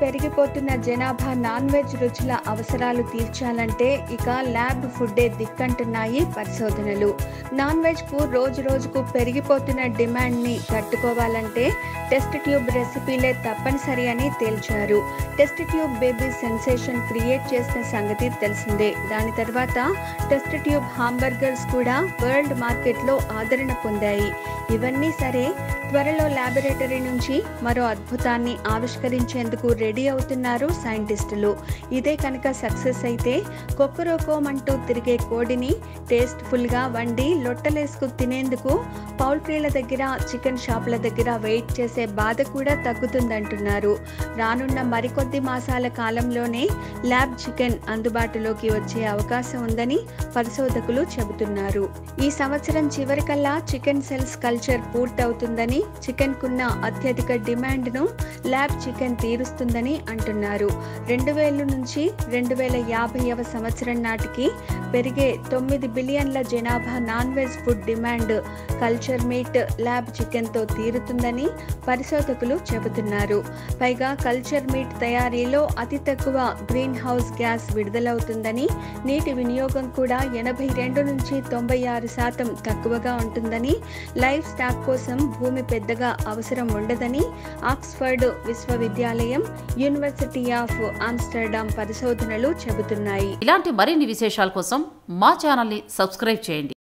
పెరిగిపోతున్న జనాభా non veg రుచుల అవసరాలు తీర్చాలంటే ఇక ల్యాబ్ ఫుడ్డే దిక్కంటున్నాయి పరిశోధనలు. నాన్ వెజ్కు రోజు రోజుకు పెరిగిపోతున్న డిమాండ్ని తట్టుకోవాలంటే టెస్ట్ ట్యూబ్ రెసిపీలే తప్పనిసరి అని తేల్చారు. Test tube baby sensation create చేసిన సంగతి తెలిసిందే. దాని తర్వాత టెస్ట్ ట్యూబ్ హాంబర్గర్స్ కూడా వరల్డ్ మార్కెట్లో ఆదరణ పొందాయి. ఇవన్నీ సరే, త్వరలో ల్యాబొరేటరీ నుంచి మరో అద్భుతాన్ని ఆవిష్కరించేందుకు రెడీ అవుతున్నారు సైంటిస్టులు. ఇదే కనుక సక్సెస్ అయితే కొక్కరోకోమంటూ తిరిగే కోడిని టేస్ట్ఫుల్గా వండి లొట్టలేసుకు తినేందుకు పౌల్ట్రీల దగ్గర, చికెన్ షాపుల దగ్గర వెయిట్ చేసే బాధ కూడా తగ్గుతుందంటున్నారు. రానున్న మరికొద్ది మాసాల కాలంలోనే ల్యాబ్ చికెన్ అందుబాటులోకి వచ్చే అవకాశం ఉందని పరిశోధకులు చెబుతున్నారు. ఈ సంవత్సరం చివరికల్లా చికెన్ సెల్స్ కల్చర్ పూర్తవుతుందని, చికెన్ కున్న అత్యధిక డిమాండ్ను ల్యాబ్ చికెన్ తీరుస్తుందని అంటున్నారు. 2000 నుంచి 2050వ సంవత్సరం నాటికి పెరిగే 9 బిలియన్ల జనాభా non veg food demand culture meat lab చికెన్తో తీరుతుందని పరిశోధకులు చెబుతున్నారు. పైగా కల్చర్ మీట్ తయారీలో అతి తక్కువ గ్రీన్ హౌస్ గ్యాస్ విడుదలవుతుందని, నీటి వినియోగం కూడా 82 నుంచి 96% తక్కువగా ఉంటుందని, లైఫ్ స్టాక్ కోసం భూమి పెద్దగా అవసరం ఉండదని ఆక్స్ఫర్డ్ విశ్వవిద్యాలయం, యూనివర్సిటీ ఆఫ్ ఆమ్స్టర్డామ్ పరిశోధనలు చెబుతున్నాయి. ఇలాంటి మరిన్ని విశేషాల కోసం మా ఛానల్ని సబ్స్క్రైబ్ చేయండి.